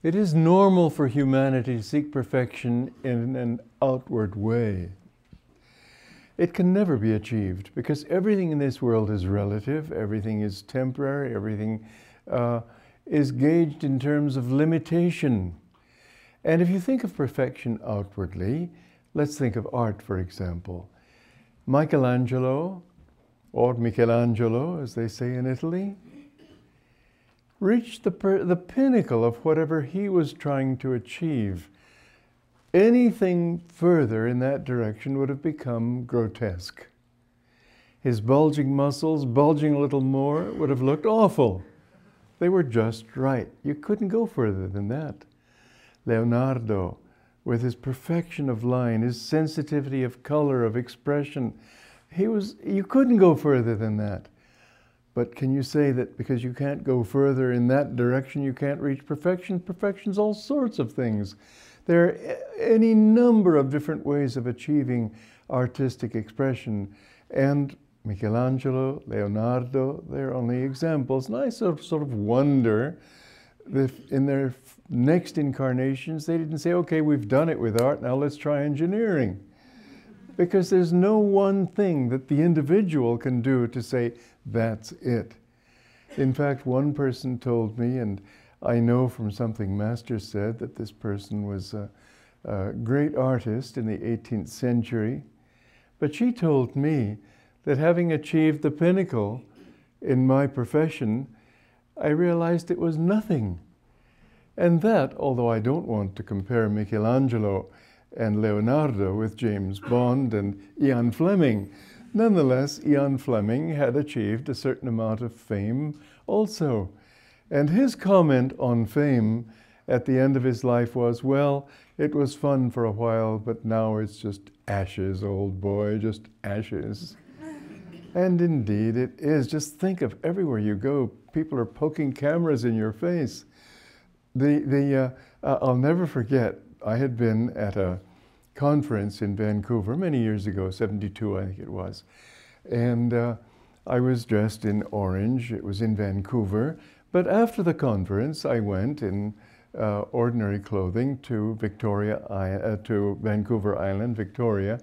It is normal for humanity to seek perfection in an outward way. It can never be achieved because everything in this world is relative, everything is temporary, everything is gauged in terms of limitation. And if you think of perfection outwardly, let's think of art, for example. Michelangelo, or Michelangelo, as they say in Italy, reached the pinnacle of whatever he was trying to achieve. Anything further in that direction would have become grotesque. His bulging muscles, bulging a little more, would have looked awful. They were just right. You couldn't go further than that. Leonardo, with his perfection of line, his sensitivity of color, of expression, you couldn't go further than that. But can you say that because you can't go further in that direction, you can't reach perfection? Perfection's all sorts of things. There are any number of different ways of achieving artistic expression. And Michelangelo, Leonardo, they're only examples. And I sort of wonder if in their next incarnations, they didn't say, okay, we've done it with art, now let's try engineering. Because there's no one thing that the individual can do to say, that's it. In fact, one person told me, and I know from something Master said, that this person was a great artist in the 18th century. But she told me that having achieved the pinnacle in my profession, I realized it was nothing. And that, although I don't want to compare Michelangelo and Leonardo with James Bond and Ian Fleming, nonetheless, Ian Fleming had achieved a certain amount of fame also. And his comment on fame at the end of his life was, well, it was fun for a while, but now it's just ashes, old boy, just ashes. And indeed it is. Just think of everywhere you go, people are poking cameras in your face. I'll never forget, I had been at a conference in Vancouver many years ago, 72 I think it was. And I was dressed in orange, it was in Vancouver. But after the conference, I went in ordinary clothing to Vancouver Island, Victoria.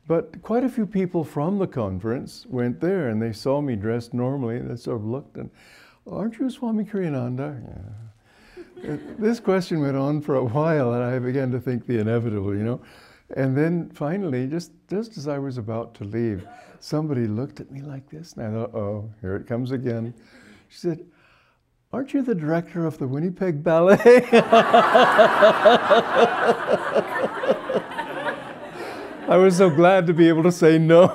But quite a few people from the conference went there and they saw me dressed normally and they sort of looked and, aren't you Swami Kriyananda? Yeah. This question went on for a while and I began to think the inevitable, you know. And then finally, just as I was about to leave, somebody looked at me like this and I thought, oh, here it comes again. She said, aren't you the director of the Winnipeg Ballet? I was so glad to be able to say no.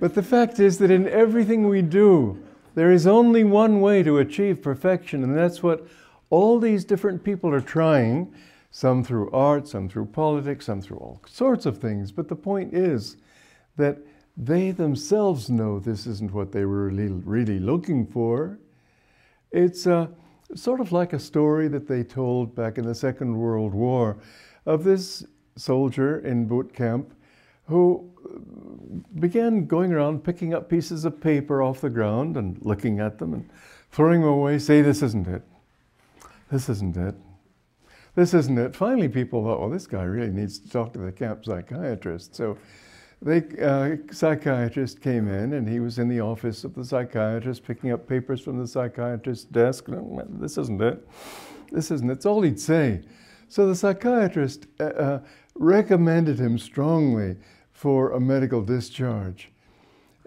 But the fact is that in everything we do, there is only one way to achieve perfection, and that's what all these different people are trying, some through art, some through politics, some through all sorts of things. But the point is that they themselves know this isn't what they were really looking for. It's sort of like a story that they told back in the Second World War of this soldier in boot camp who began going around picking up pieces of paper off the ground and looking at them and throwing them away, say, this isn't it. This isn't it. This isn't it. Finally, people thought, well, this guy really needs to talk to the camp psychiatrist. So the psychiatrist came in and he was in the office of the psychiatrist picking up papers from the psychiatrist's desk. This isn't it. This isn't it. It's all he'd say. So the psychiatrist recommended him strongly for a medical discharge.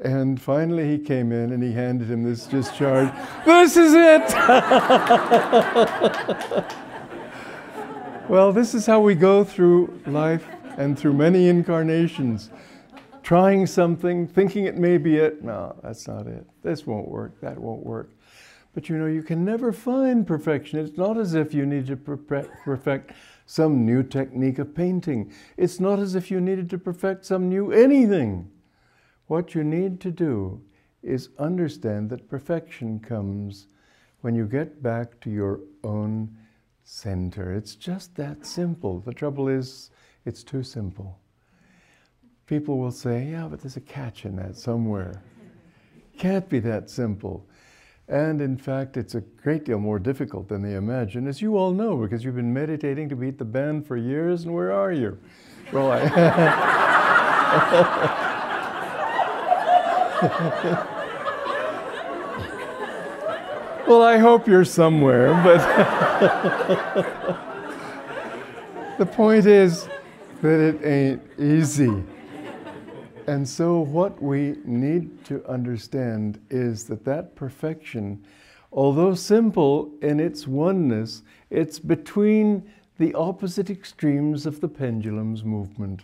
And finally he came in and he handed him this discharge. This is it! Well, this is how we go through life and through many incarnations. Trying something, thinking it may be it. No, that's not it. This won't work, that won't work. But you know, you can never find perfection. It's not as if you need to perfect some new technique of painting. It's not as if you needed to perfect some new anything. What you need to do is understand that perfection comes when you get back to your own center. It's just that simple. The trouble is, it's too simple. People will say, yeah, but there's a catch in that somewhere. Can't be that simple. And in fact, it's a great deal more difficult than they imagine, as you all know, because you've been meditating to beat the band for years, and where are you? Well, well, I hope you're somewhere, but the point is that it ain't easy. And so what we need to understand is that that perfection, although simple in its oneness, it's between the opposite extremes of the pendulum's movement.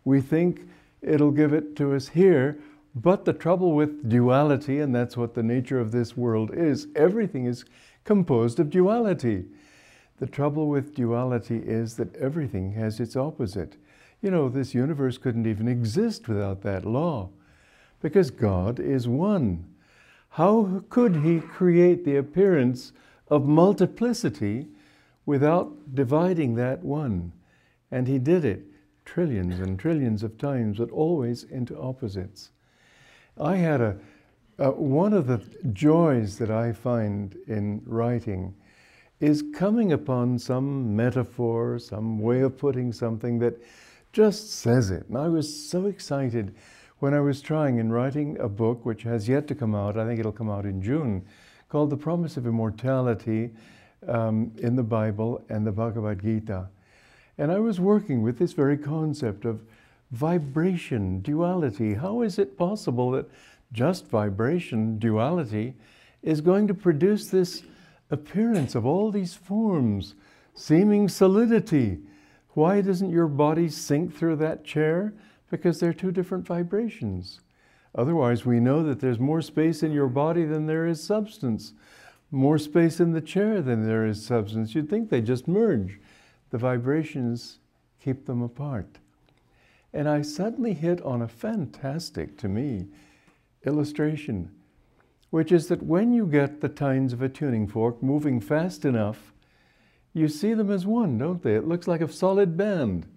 We think it'll give it to us here, but the trouble with duality, and that's what the nature of this world is, everything is composed of duality. The trouble with duality is that everything has its opposite. You know, this universe couldn't even exist without that law, because God is one. How could He create the appearance of multiplicity without dividing that one? And He did it trillions and trillions of times, but always into opposites. I had one of the joys that I find in writing is coming upon some metaphor, some way of putting something that just says it. And I was so excited when I was trying in writing a book which has yet to come out, I think it'll come out in June, called The Promise of Immortality in the Bible and the Bhagavad Gita. And I was working with this very concept of vibration, duality. How is it possible that just vibration, duality, is going to produce this appearance of all these forms, seeming solidity? Why doesn't your body sink through that chair? Because they're two different vibrations. Otherwise, we know that there's more space in your body than there is substance, more space in the chair than there is substance. You'd think they just merge. The vibrations keep them apart. And I suddenly hit on a fantastic, to me, illustration, which is that when you get the tines of a tuning fork moving fast enough, you see them as one, don't they? It looks like a solid band.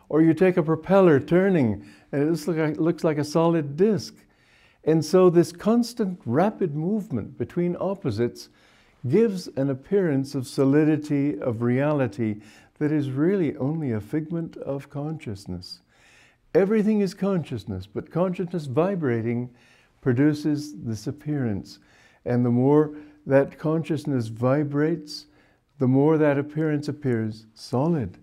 Or you take a propeller turning, and it looks like a solid disc. And so this constant rapid movement between opposites gives an appearance of solidity, of reality, that is really only a figment of consciousness. Everything is consciousness, but consciousness vibrating produces this appearance. And the more that consciousness vibrates, the more that appearance appears solid.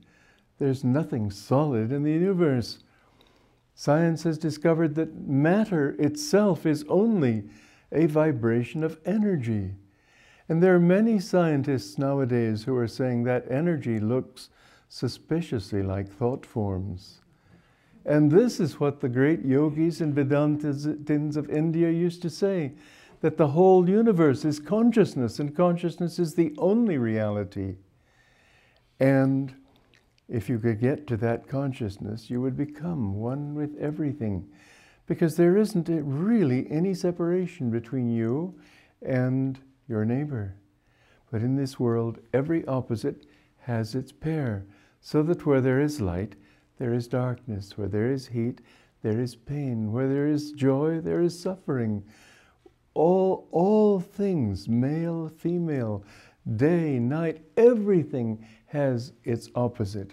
There's nothing solid in the universe. Science has discovered that matter itself is only a vibration of energy. And there are many scientists nowadays who are saying that energy looks suspiciously like thought forms. And this is what the great yogis and Vedantins of India used to say, that the whole universe is consciousness, and consciousness is the only reality. And if you could get to that consciousness, you would become one with everything, because there isn't really any separation between you and your neighbor. But in this world, every opposite has its pair, so that where there is light, there is darkness. Where there is heat, there is pain. Where there is joy, there is suffering. All things, male, female, day, night, everything has its opposite.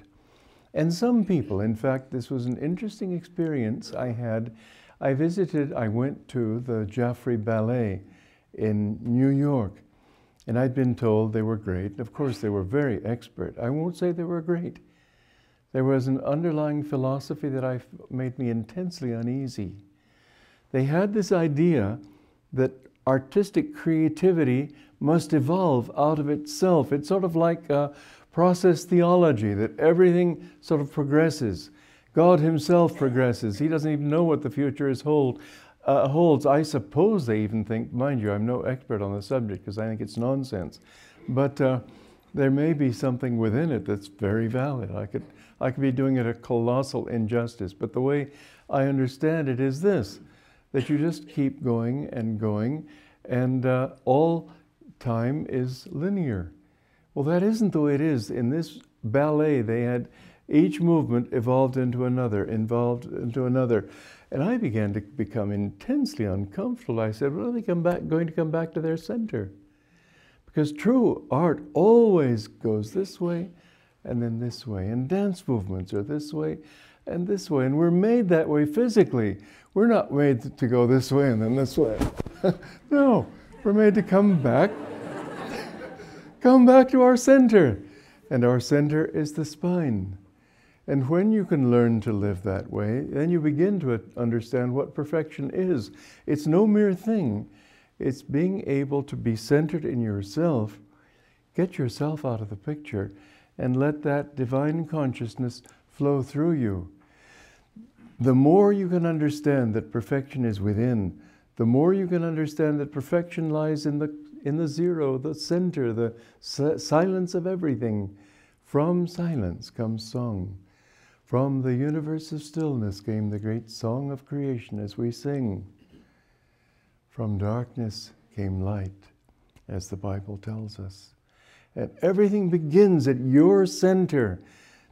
And some people, in fact, this was an interesting experience I had. I went to the Jaffrey Ballet in New York, and I'd been told they were great. Of course, they were very expert. I won't say they were great. There was an underlying philosophy that made me intensely uneasy. They had this idea that artistic creativity must evolve out of itself. It's sort of like process theology, that everything sort of progresses. God Himself progresses. He doesn't even know what the future holds. I suppose they even think, mind you, I'm no expert on the subject because I think it's nonsense, but there may be something within it that's very valid. I could be doing it a colossal injustice, but the way I understand it is this, that you just keep going, and all time is linear. Well, that isn't the way it is. In this ballet, they had Each movement evolved into another. And I began to become intensely uncomfortable. I said, well, are they going to come back to their center? Because true art always goes this way and then this way. And dance movements are this way and this way. And we're made that way physically. We're not made to go this way and then this way. No, we're made to come back to our center. And our center is the spine. And when you can learn to live that way, then you begin to understand what perfection is. It's no mere thing. It's being able to be centered in yourself, get yourself out of the picture, and let that divine consciousness flow through you. The more you can understand that perfection is within, the more you can understand that perfection lies in the zero, the center, the silence of everything. From silence comes song. From the universe of stillness came the great song of creation as we sing. From darkness came light, as the Bible tells us. And everything begins at your center.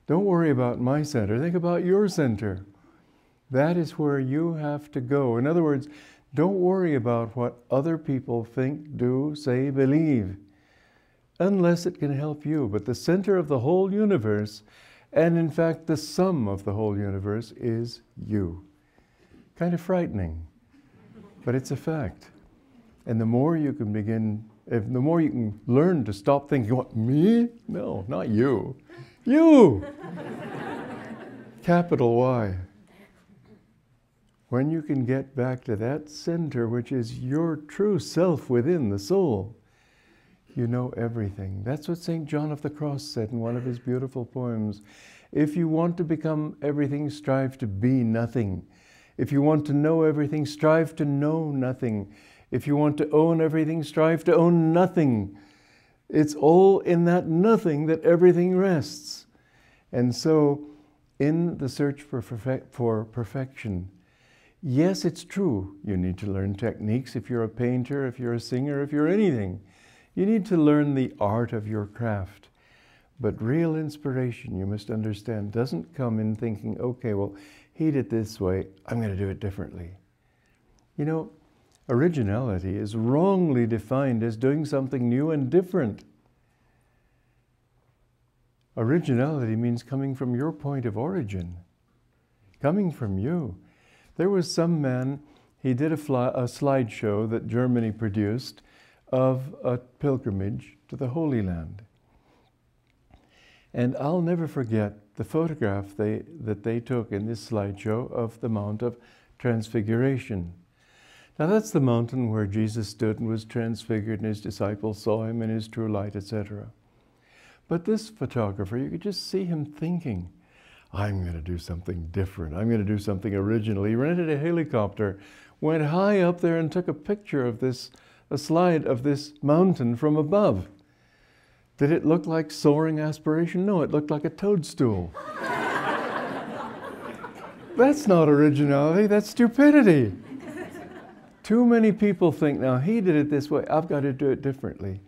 Don't worry about my center. Think about your center. That is where you have to go. In other words, don't worry about what other people think, do, say, believe, unless it can help you. But the center of the whole universe, and in fact the sum of the whole universe, is you. Kind of frightening, but it's a fact. And the more you can the more you can learn to stop thinking, what, me? No, not you. You! Capital Y. When you can get back to that center, which is your true self within the soul, you know everything. That's what St. John of the Cross said in one of his beautiful poems. If you want to become everything, strive to be nothing. If you want to know everything, strive to know nothing. If you want to own everything, strive to own nothing. It's all in that nothing that everything rests. And so, in the search for perfection, yes, it's true, you need to learn techniques if you're a painter, if you're a singer, if you're anything. You need to learn the art of your craft. But real inspiration, you must understand, doesn't come in thinking, okay, well, he did it this way, I'm going to do it differently. You know, originality is wrongly defined as doing something new and different. Originality means coming from your point of origin, coming from you. There was some man, he did a slideshow that Germany produced of a pilgrimage to the Holy Land. And I'll never forget the photograph that they took in this slideshow of the Mount of Transfiguration. Now that's the mountain where Jesus stood and was transfigured and his disciples saw him in his true light, etc. But this photographer, you could just see him thinking, I'm going to do something different. I'm going to do something original. He rented a helicopter, went high up there and took a picture of a slide of this mountain from above. Did it look like soaring aspiration? No, it looked like a toadstool. That's not originality, that's stupidity. Too many people think, now he did it this way, I've got to do it differently.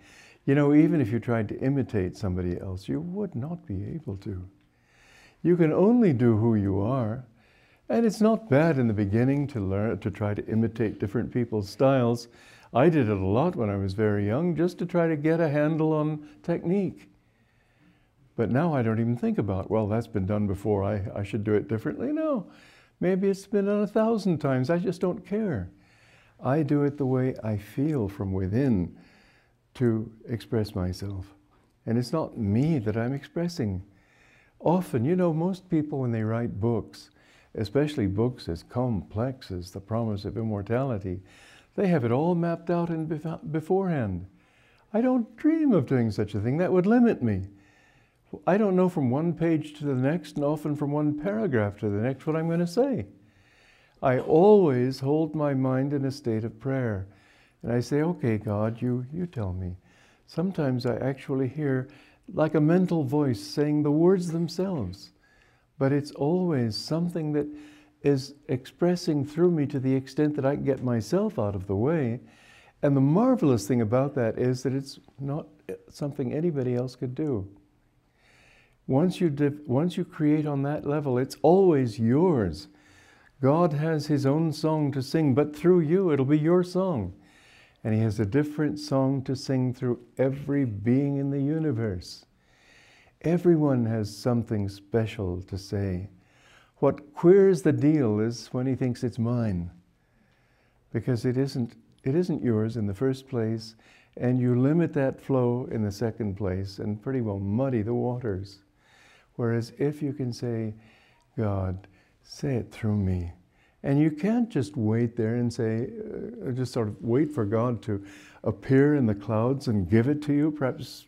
You know, even if you tried to imitate somebody else, you would not be able to. You can only do who you are. And it's not bad in the beginning to try to imitate different people's styles. I did it a lot when I was very young, just to try to get a handle on technique. But now I don't even think about, well, that's been done before, I should do it differently. No, maybe it's been done 1,000 times, I just don't care. I do it the way I feel from within to express myself. And it's not me that I'm expressing. Often, you know, most people when they write books, especially books as complex as The Promise of Immortality, they have it all mapped out beforehand. I don't dream of doing such a thing. That would limit me. I don't know from one page to the next, and often from one paragraph to the next, what I'm going to say. I always hold my mind in a state of prayer. And I say, okay, God, you tell me. Sometimes I actually hear like a mental voice saying the words themselves. But it's always something that is expressing through me to the extent that I can get myself out of the way. And the marvelous thing about that is that it's not something anybody else could do. Once you create on that level, it's always yours. God has his own song to sing, but through you, it'll be your song. And he has a different song to sing through every being in the universe. Everyone has something special to say. What queers the deal is when he thinks it's mine, because it isn't yours in the first place, and you limit that flow in the second place and pretty well muddy the waters. Whereas if you can say, God, say it through me. And you can't just wait there and say, just sort of wait for God to appear in the clouds and give it to you, perhaps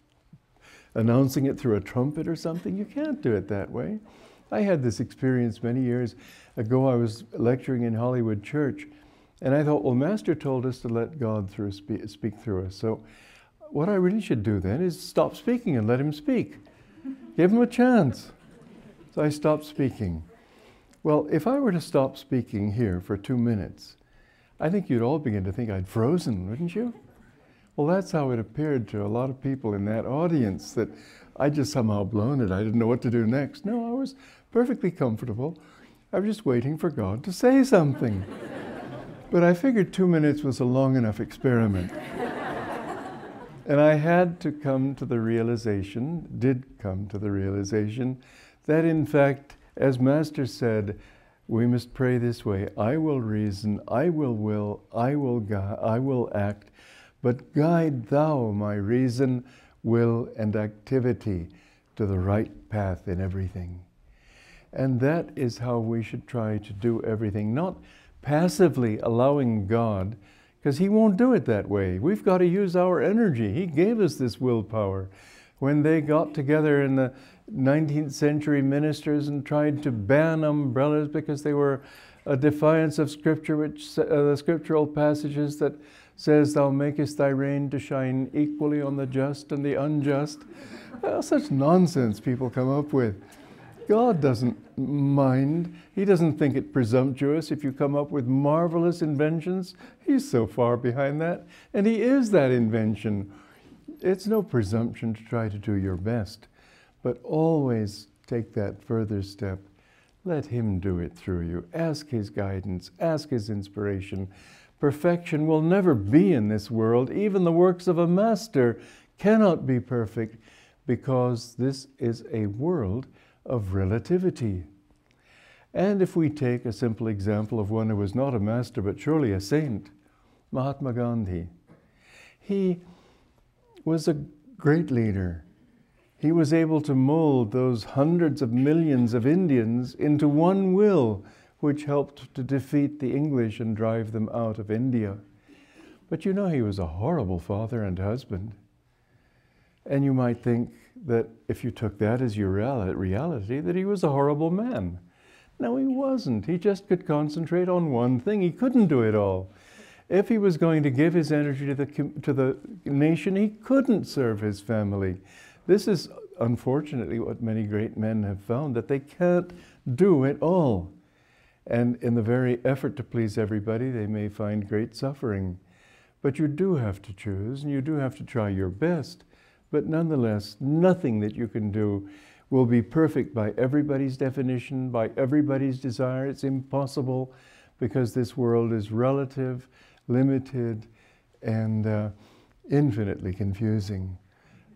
announcing it through a trumpet or something. You can't do it that way. I had this experience many years ago. I was lecturing in Hollywood Church, and I thought, well, Master told us to let God speak through us. So what I really should do then is stop speaking and let him speak. Give him a chance. So I stopped speaking. Well, if I were to stop speaking here for 2 minutes, I think you'd all begin to think I'd frozen, wouldn't you? Well, that's how it appeared to a lot of people in that audience, that I just somehow blown it. I didn't know what to do next. No, I was perfectly comfortable. I was just waiting for God to say something. But I figured 2 minutes was a long enough experiment. And I had to come to the realization, that in fact, as Master said, we must pray this way: I will reason, I will, I will act, but guide thou my reason, will, and activity to the right path in everything. And that is how we should try to do everything, not passively allowing God, because he won't do it that way. We've got to use our energy. He gave us this willpower. When they got together in the 19th century ministers and tried to ban umbrellas because they were a defiance of Scripture, which the scriptural passages that says, thou makest thy rain to shine equally on the just and the unjust. Such nonsense people come up with. God doesn't mind. He doesn't think it presumptuous if you come up with marvelous inventions. He's so far behind that, and he is that invention. It's no presumption to try to do your best, but always take that further step. Let him do it through you. Ask his guidance, ask his inspiration. Perfection will never be in this world. Even the works of a master cannot be perfect, because this is a world of relativity. And if we take a simple example of one who was not a master but surely a saint, Mahatma Gandhi. He was a great leader. He was able to mold those hundreds of millions of Indians into one will, which helped to defeat the English and drive them out of India. But you know, he was a horrible father and husband. And you might think that if you took that as your reality, that he was a horrible man. No, he wasn't. He just could concentrate on one thing. He couldn't do it all. If he was going to give his energy to the nation, he couldn't serve his family. This is unfortunately what many great men have found, that they can't do it all. And in the very effort to please everybody, they may find great suffering. But you do have to choose, and you do have to try your best. But nonetheless, nothing that you can do will be perfect by everybody's definition, by everybody's desire. It's impossible, because this world is relative, limited, and infinitely confusing.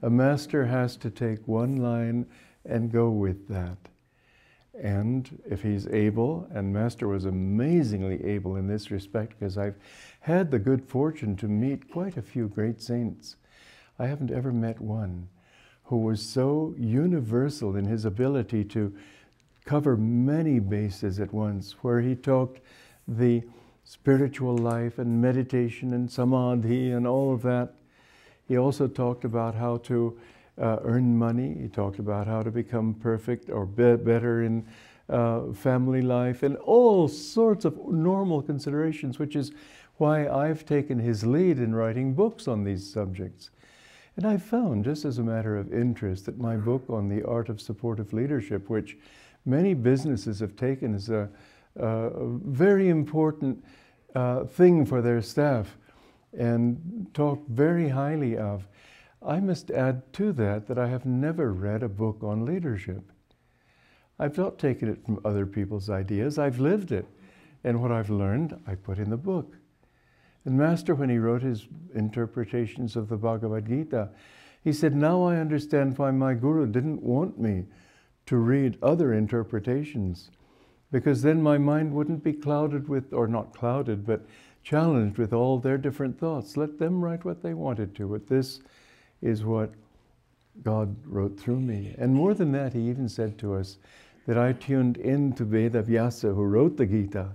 A master has to take one line and go with that. And if he's able, and Master was amazingly able in this respect, because I've had the good fortune to meet quite a few great saints. I haven't ever met one who was so universal in his ability to cover many bases at once, where he talked the spiritual life and meditation and samadhi and all of that. He also talked about how to earn money. He talked about how to become perfect or better in family life, and all sorts of normal considerations, which is why I've taken his lead in writing books on these subjects. And I found, just as a matter of interest, that my book on the art of supportive leadership, which many businesses have taken as a very important thing for their staff and talk very highly of, I must add to that that I have never read a book on leadership. I've not taken it from other people's ideas, I've lived it. And what I've learned, I put in the book. And Master, when he wrote his interpretations of the Bhagavad Gita, he said, now I understand why my Guru didn't want me to read other interpretations, because then my mind wouldn't be clouded with, or not clouded, but challenged with all their different thoughts. Let them write what they wanted to, but this is what God wrote through me. And more than that, he even said to us that I tuned into Veda Vyasa, who wrote the Gita,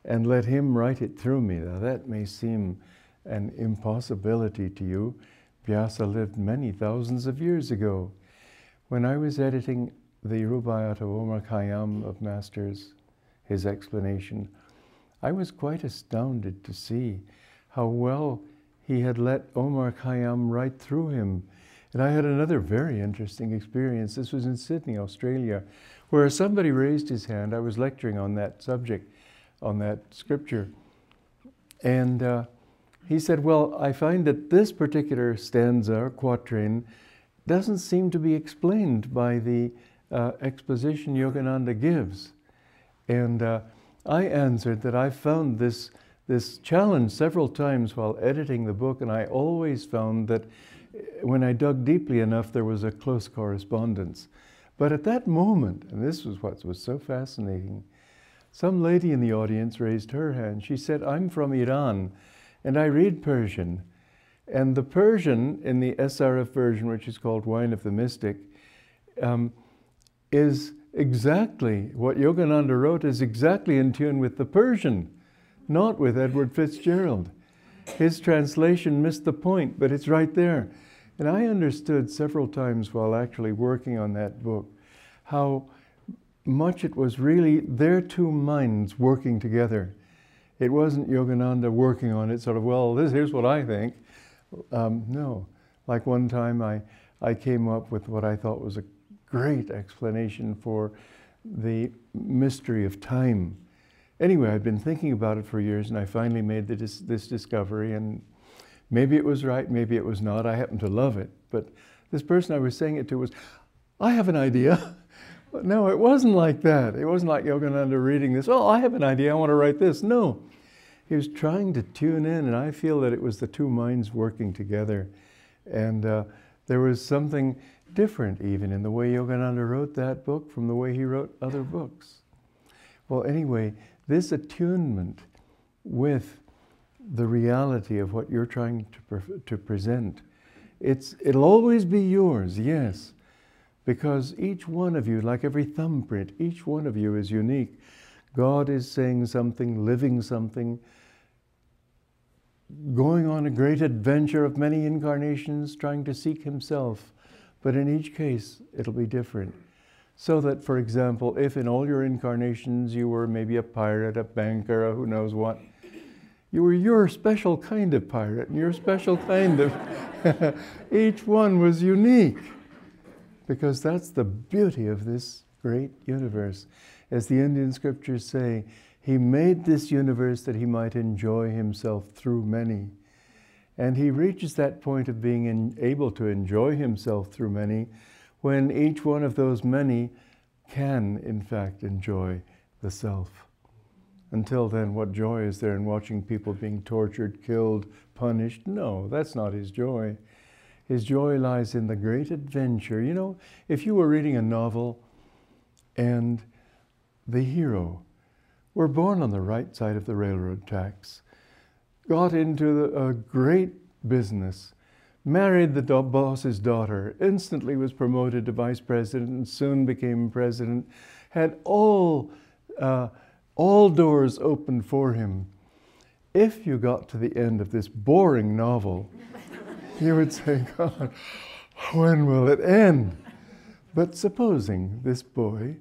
and let him write it through me. Now that may seem an impossibility to you. Vyasa lived many thousands of years ago. When I was editing the Rubaiyat of Omar Khayyam of Masters, his explanation, I was quite astounded to see how well he had let Omar Khayyam write through him. And I had another very interesting experience. This was in Sydney, Australia, where somebody raised his hand. I was lecturing on that subject, on that scripture. And he said, well, I find that this particular stanza or quatrain doesn't seem to be explained by the exposition Yogananda gives. And I answered that I found this challenge several times while editing the book, and I always found that when I dug deeply enough, there was a close correspondence. But at that moment, and this was what was so fascinating, some lady in the audience raised her hand. She said, I'm from Iran, and I read Persian. And the Persian in the SRF version, which is called Wine of the Mystic, is exactly what Yogananda wrote, is exactly in tune with the Persian, not with Edward Fitzgerald. His translation missed the point, but it's right there. And I understood several times while actually working on that book how much it was really their two minds working together. It wasn't Yogananda working on it, sort of, well, here's what I think. No. Like one time I came up with what I thought was a great explanation for the mystery of time. Anyway, I'd been thinking about it for years, and I finally made this discovery, and maybe it was right, maybe it was not. I happen to love it. But this person I was saying it to was, I have an idea. But no, it wasn't like that. It wasn't like Yogananda reading this, oh, I have an idea, I want to write this. No. He was trying to tune in, and I feel that it was the two minds working together. And there was something different even in the way Yogananda wrote that book from the way he wrote other books. Well, anyway, this attunement with the reality of what you're trying to present, it'll always be yours, yes, because each one of you, like every thumbprint, each one of you is unique. God is saying something, living something, going on a great adventure of many incarnations, trying to seek himself. But in each case, it'll be different. So that, for example, if in all your incarnations you were maybe a pirate, a banker, or who knows what, you were your special kind of pirate, and your special kind of... each one was unique. Because that's the beauty of this great universe. As the Indian scriptures say, he made this universe that he might enjoy himself through many. And he reaches that point of being able to enjoy himself through many when each one of those many can, in fact, enjoy the self. Until then, what joy is there in watching people being tortured, killed, punished? No, that's not his joy. His joy lies in the great adventure. You know, if you were reading a novel and the hero were born on the right side of the railroad tracks, got into a great business, married the boss's daughter, instantly was promoted to vice president and soon became president, had all doors open for him. If you got to the end of this boring novel, you would say, God, when will it end? But supposing this boy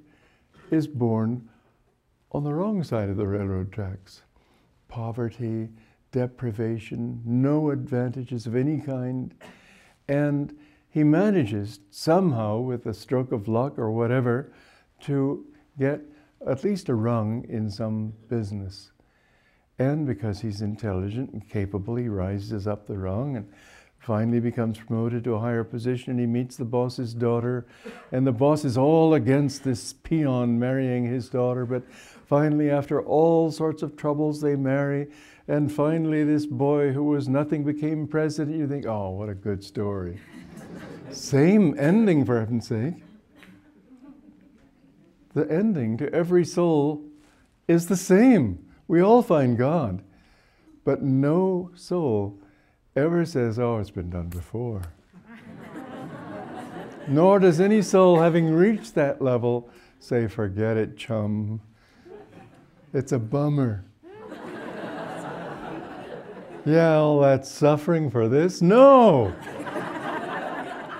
is born on the wrong side of the railroad tracks, poverty, deprivation, no advantages of any kind, and he manages somehow, with a stroke of luck or whatever, to get at least a rung in some business. And because he's intelligent and capable, he rises up the rung, and finally becomes promoted to a higher position, and he meets the boss's daughter, and the boss is all against this peon marrying his daughter, but finally, after all sorts of troubles, they marry, and finally this boy who was nothing became president. You think, oh, what a good story. Same ending, for heaven's sake. The ending to every soul is the same. We all find God, but no soul ever says, oh, it's been done before. Nor does any soul, having reached that level, say, forget it, chum. It's a bummer. Yeah, all that suffering for this? No!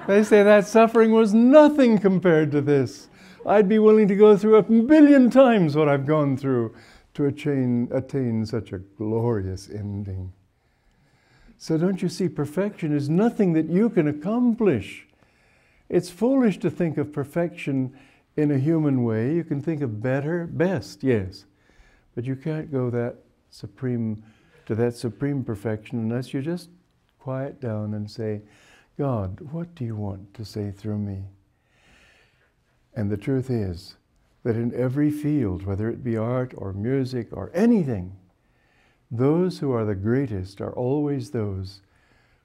They say that suffering was nothing compared to this. I'd be willing to go through 1 billion times what I've gone through to attain such a glorious ending. So don't you see, perfection is nothing that you can accomplish. It's foolish to think of perfection in a human way. You can think of better, best, yes. But you can't go to that supreme perfection unless you just quiet down and say, God, what do you want to say through me? And the truth is that in every field, whether it be art or music or anything, those who are the greatest are always those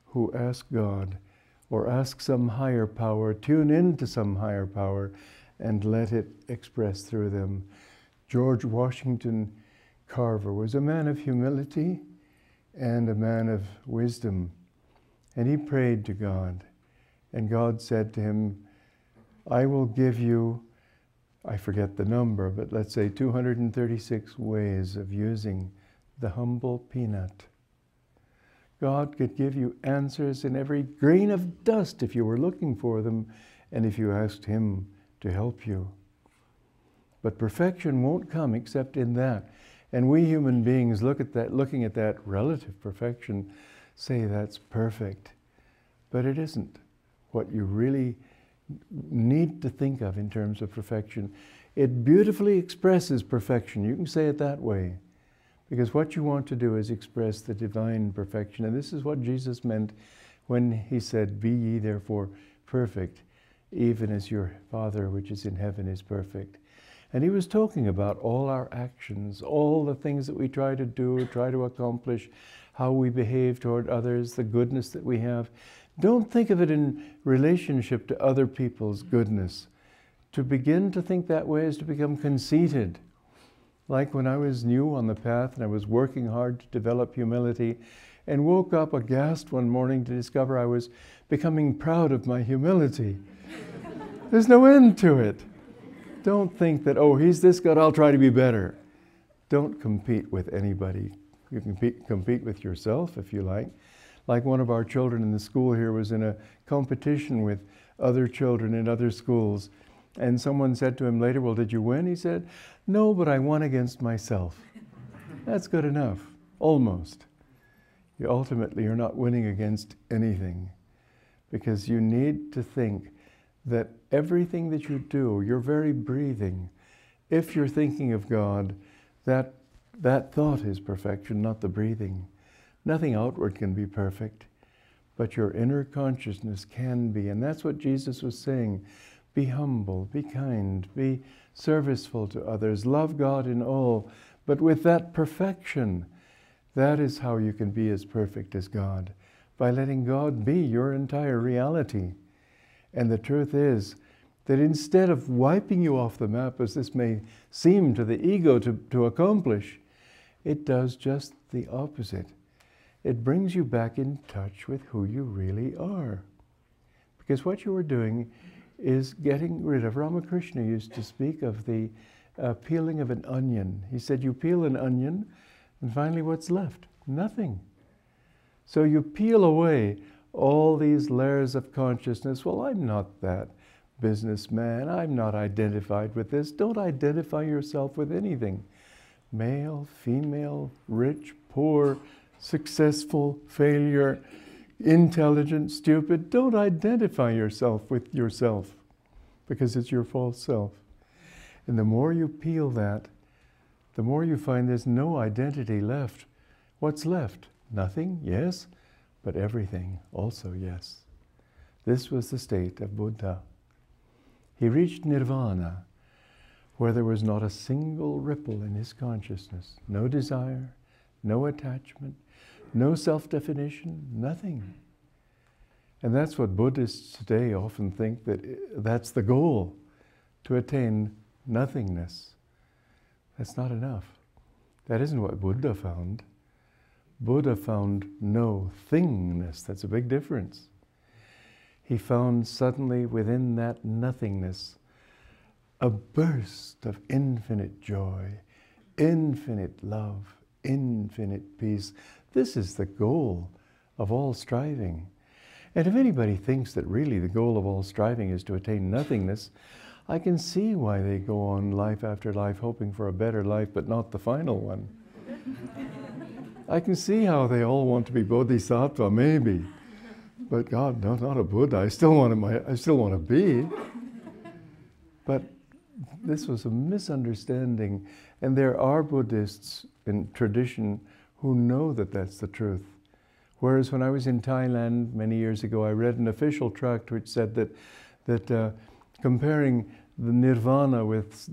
who ask God or ask some higher power, tune into some higher power, and let it express through them. George Washington Carver was a man of humility and a man of wisdom. And he prayed to God. And God said to him, I will give you, I forget the number, but let's say 236 ways of using the humble peanut. God could give you answers in every grain of dust if you were looking for them and if you asked Him to help you. But perfection won't come except in that. And we human beings looking at that relative perfection, say that's perfect. But it isn't what you really need to think of in terms of perfection. It beautifully expresses perfection. You can say it that way. Because what you want to do is express the divine perfection. And this is what Jesus meant when He said, be ye therefore perfect, even as your Father which is in heaven is perfect. And He was talking about all our actions, all the things that we try to do, try to accomplish, how we behave toward others, the goodness that we have. Don't think of it in relationship to other people's goodness. To begin to think that way is to become conceited. Like when I was new on the path and I was working hard to develop humility and woke up aghast one morning to discover I was becoming proud of my humility. There's no end to it. Don't think that, oh, he's this good, I'll try to be better. Don't compete with anybody. You can compete with yourself if you like. Like one of our children in the school here was in a competition with other children in other schools. And someone said to him later, well, did you win? He said, no, but I won against myself. That's good enough, almost. Ultimately, you're not winning against anything because you need to think that everything that you do, your very breathing, if you're thinking of God, that thought is perfection, not the breathing. Nothing outward can be perfect, but your inner consciousness can be. And that's what Jesus was saying. Be humble, be kind, be serviceful to others, love God in all. But with that perfection, that is how you can be as perfect as God, by letting God be your entire reality. And the truth is that instead of wiping you off the map, as this may seem to the ego to accomplish, it does just the opposite. It brings you back in touch with who you really are. Because what you are doing is getting rid of, Ramakrishna used to speak of the peeling of an onion. He said, you peel an onion, and finally what's left? Nothing. So you peel away all these layers of consciousness. Well, I'm not that businessman. I'm not identified with this. Don't identify yourself with anything. Male, female, rich, poor, successful, failure, intelligent, stupid. Don't identify yourself with yourself because it's your false self. And the more you peel that, the more you find there's no identity left. What's left? Nothing, yes, but everything also yes. This was the state of Buddha. He reached nirvana, where there was not a single ripple in his consciousness, no desire, no attachment, no self-definition, nothing. And that's what Buddhists today often think, that that's the goal, to attain nothingness. That's not enough. That isn't what Buddha found. Buddha found no thingness. That's a big difference. He found suddenly within that nothingness a burst of infinite joy, infinite love, infinite peace. This is the goal of all striving. And if anybody thinks that really the goal of all striving is to attain nothingness, I can see why they go on life after life hoping for a better life, but not the final one. I can see how they all want to be bodhisattva, maybe. But God, no, not a Buddha. I still want to be. But this was a misunderstanding. And there are Buddhists in tradition who know that that's the truth. Whereas when I was in Thailand many years ago, I read an official tract which said that comparing the nirvana with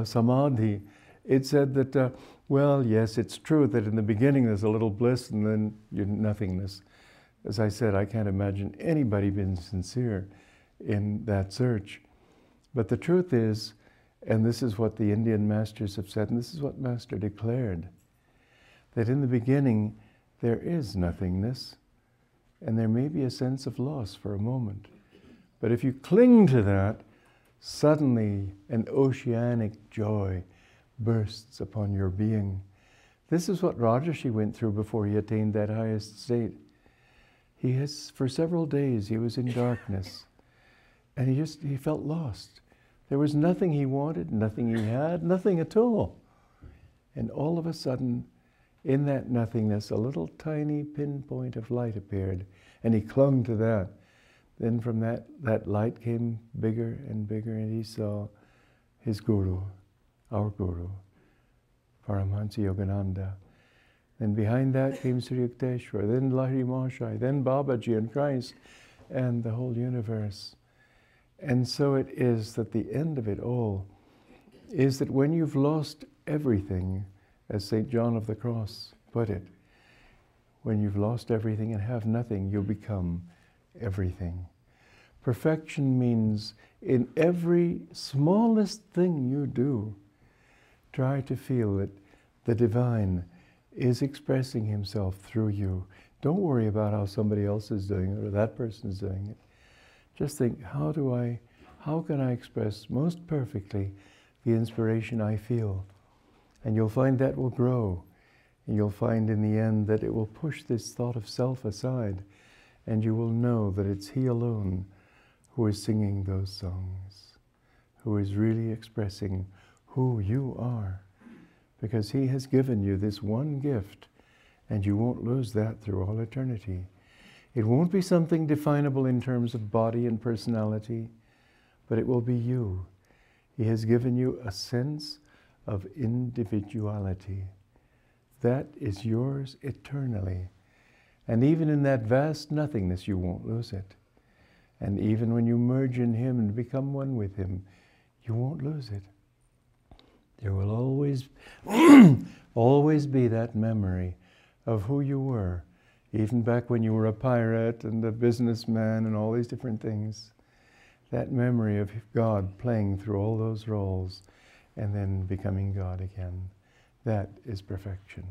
samadhi, it said that, well, yes, it's true that in the beginning there's a little bliss and then you're nothingness. As I said, I can't imagine anybody being sincere in that search. But the truth is, and this is what the Indian masters have said, and this is what Master declared, that in the beginning there is nothingness, and there may be a sense of loss for a moment. But if you cling to that, suddenly an oceanic joy bursts upon your being. This is what Rajarshi went through before he attained that highest state. For several days he was in darkness, and he felt lost. There was nothing he wanted, nothing he had, nothing at all. And all of a sudden, in that nothingness, a little tiny pinpoint of light appeared, and he clung to that. Then from that light came bigger and bigger, and he saw his guru, our guru, Paramhansa Yogananda. Then behind that came Sri Yukteswar, then Lahiri Mahashai, then Babaji and Christ, and the whole universe. And so it is that the end of it all is that when you've lost everything, as St. John of the Cross put it, when you've lost everything and have nothing, you'll become everything. Perfection means in every smallest thing you do, try to feel that the divine is expressing himself through you. Don't worry about how somebody else is doing it or that person is doing it. Just think, how can I express most perfectly the inspiration I feel? And you'll find that will grow. And you'll find in the end that it will push this thought of self aside. And you will know that it's he alone who is singing those songs, who is really expressing who you are. Because he has given you this one gift, and you won't lose that through all eternity. It won't be something definable in terms of body and personality, but it will be you. He has given you a sense of individuality. That is yours eternally. And even in that vast nothingness, you won't lose it. And even when you merge in him and become one with him, you won't lose it. There will always, always be that memory of who you were, even back when you were a pirate and a businessman and all these different things. That memory of God playing through all those roles and then becoming God again. That is perfection.